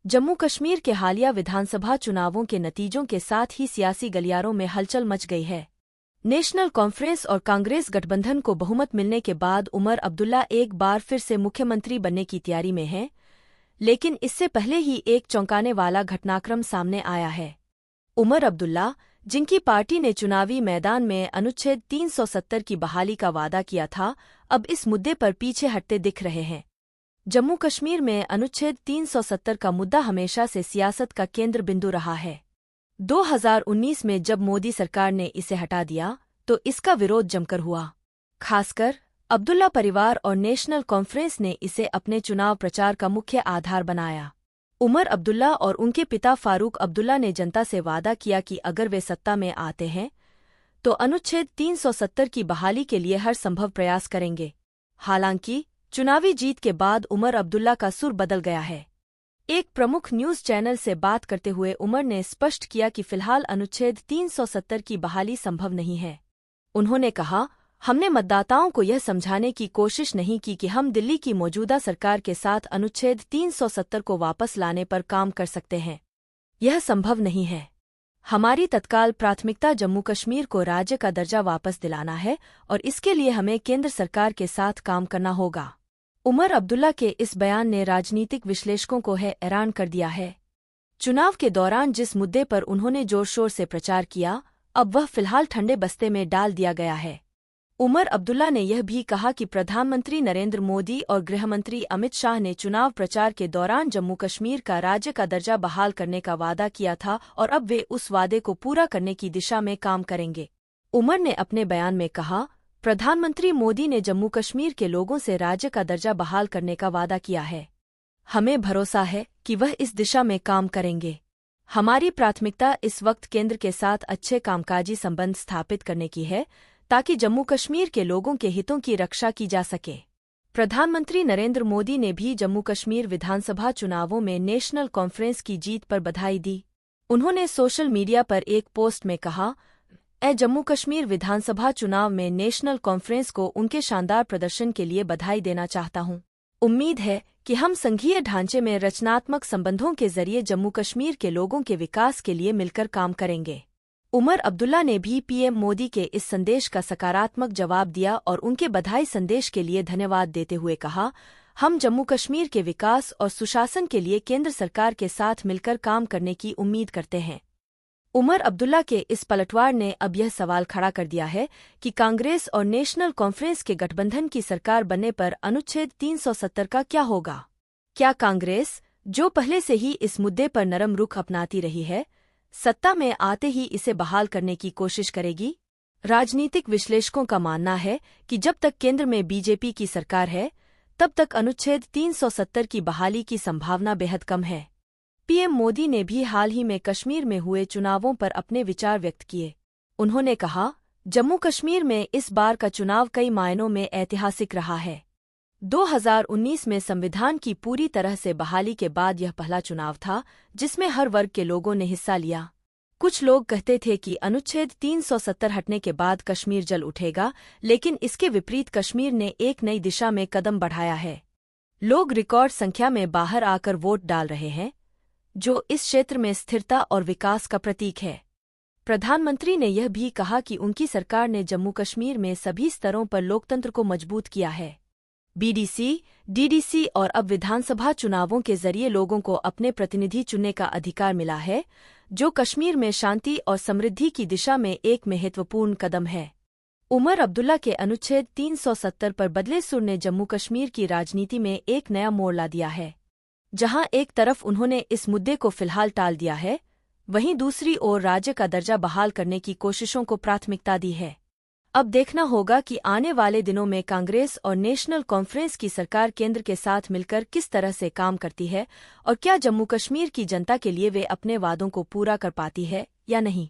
जम्मू कश्मीर के हालिया विधानसभा चुनावों के नतीजों के साथ ही सियासी गलियारों में हलचल मच गई है। नेशनल कॉन्फ्रेंस और कांग्रेस गठबंधन को बहुमत मिलने के बाद उमर अब्दुल्ला एक बार फिर से मुख्यमंत्री बनने की तैयारी में हैं, लेकिन इससे पहले ही एक चौंकाने वाला घटनाक्रम सामने आया है। उमर अब्दुल्ला, जिनकी पार्टी ने चुनावी मैदान में अनुच्छेद 370 की बहाली का वादा किया था, अब इस मुद्दे पर पीछे हटते दिख रहे हैं। जम्मू कश्मीर में अनुच्छेद 370 का मुद्दा हमेशा से सियासत का केंद्र बिंदु रहा है। 2019 में जब मोदी सरकार ने इसे हटा दिया तो इसका विरोध जमकर हुआ। खासकर अब्दुल्ला परिवार और नेशनल कॉन्फ्रेंस ने इसे अपने चुनाव प्रचार का मुख्य आधार बनाया। उमर अब्दुल्ला और उनके पिता फारूक अब्दुल्ला ने जनता से वादा किया कि अगर वे सत्ता में आते हैं तो अनुच्छेद 370 की बहाली के लिए हर संभव प्रयास करेंगे। हालांकि चुनावी जीत के बाद उमर अब्दुल्ला का सुर बदल गया है। एक प्रमुख न्यूज चैनल से बात करते हुए उमर ने स्पष्ट किया कि फिलहाल अनुच्छेद 370 की बहाली संभव नहीं है। उन्होंने कहा, हमने मतदाताओं को यह समझाने की कोशिश नहीं की कि हम दिल्ली की मौजूदा सरकार के साथ अनुच्छेद 370 को वापस लाने पर काम कर सकते हैं। यह संभव नहीं है। हमारी तत्काल प्राथमिकता जम्मू कश्मीर को राज्य का दर्जा वापस दिलाना है और इसके लिए हमें केंद्र सरकार के साथ काम करना होगा। उमर अब्दुल्ला के इस बयान ने राजनीतिक विश्लेषकों को हैरान कर दिया है। चुनाव के दौरान जिस मुद्दे पर उन्होंने जोर शोर से प्रचार किया, अब वह फिलहाल ठंडे बस्ते में डाल दिया गया है। उमर अब्दुल्ला ने यह भी कहा कि प्रधानमंत्री नरेंद्र मोदी और गृहमंत्री अमित शाह ने चुनाव प्रचार के दौरान जम्मू कश्मीर का राज्य का दर्जा बहाल करने का वादा किया था और अब वे उस वादे को पूरा करने की दिशा में काम करेंगे। उमर ने अपने बयान में कहा, प्रधानमंत्री मोदी ने जम्मू कश्मीर के लोगों से राज्य का दर्जा बहाल करने का वादा किया है। हमें भरोसा है कि वह इस दिशा में काम करेंगे। हमारी प्राथमिकता इस वक्त केंद्र के साथ अच्छे कामकाजी संबंध स्थापित करने की है ताकि जम्मू कश्मीर के लोगों के हितों की रक्षा की जा सके। प्रधानमंत्री नरेंद्र मोदी ने भी जम्मू कश्मीर विधानसभा चुनावों में नेशनल कॉन्फ्रेंस की जीत पर बधाई दी। उन्होंने सोशल मीडिया पर एक पोस्ट में कहा, जम्मू कश्मीर विधानसभा चुनाव में नेशनल कॉन्फ्रेंस को उनके शानदार प्रदर्शन के लिए बधाई देना चाहता हूं। उम्मीद है कि हम संघीय ढांचे में रचनात्मक संबंधों के जरिए जम्मू कश्मीर के लोगों के विकास के लिए मिलकर काम करेंगे। उमर अब्दुल्ला ने भी पीएम मोदी के इस संदेश का सकारात्मक जवाब दिया और उनके बधाई संदेश के लिए धन्यवाद देते हुए कहा, हम जम्मू कश्मीर के विकास और सुशासन के लिए केंद्र सरकार के साथ मिलकर काम करने की उम्मीद करते हैं। उमर अब्दुल्ला के इस पलटवार ने अब यह सवाल खड़ा कर दिया है कि कांग्रेस और नेशनल कॉन्फ्रेंस के गठबंधन की सरकार बनने पर अनुच्छेद 370 का क्या होगा? क्या कांग्रेस, जो पहले से ही इस मुद्दे पर नरम रुख अपनाती रही है, सत्ता में आते ही इसे बहाल करने की कोशिश करेगी? राजनीतिक विश्लेषकों का मानना है कि जब तक केंद्र में बीजेपी की सरकार है, तब तक अनुच्छेद 370 की बहाली की संभावना बेहद कम है। पीएम मोदी ने भी हाल ही में कश्मीर में हुए चुनावों पर अपने विचार व्यक्त किए। उन्होंने कहा, जम्मू कश्मीर में इस बार का चुनाव कई मायनों में ऐतिहासिक रहा है। 2019 में संविधान की पूरी तरह से बहाली के बाद यह पहला चुनाव था जिसमें हर वर्ग के लोगों ने हिस्सा लिया। कुछ लोग कहते थे कि अनुच्छेद 370 हटने के बाद कश्मीर जल उठेगा, लेकिन इसके विपरीत कश्मीर ने एक नई दिशा में कदम बढ़ाया है। लोग रिकॉर्ड संख्या में बाहर आकर वोट डाल रहे हैं, जो इस क्षेत्र में स्थिरता और विकास का प्रतीक है। प्रधानमंत्री ने यह भी कहा कि उनकी सरकार ने जम्मू कश्मीर में सभी स्तरों पर लोकतंत्र को मजबूत किया है। बीडीसी, डीडीसी और अब विधानसभा चुनावों के जरिए लोगों को अपने प्रतिनिधि चुनने का अधिकार मिला है, जो कश्मीर में शांति और समृद्धि की दिशा में एक महत्वपूर्ण कदम है। उमर अब्दुल्ला के अनुच्छेद 370 पर बदले सुर ने जम्मू कश्मीर की राजनीति में एक नया मोड़ ला दिया है। जहां एक तरफ उन्होंने इस मुद्दे को फिलहाल टाल दिया है, वहीं दूसरी ओर राज्य का दर्जा बहाल करने की कोशिशों को प्राथमिकता दी है। अब देखना होगा कि आने वाले दिनों में कांग्रेस और नेशनल कॉन्फ्रेंस की सरकार केंद्र के साथ मिलकर किस तरह से काम करती है और क्या जम्मू कश्मीर की जनता के लिए वे अपने वादों को पूरा कर पाती है या नहीं।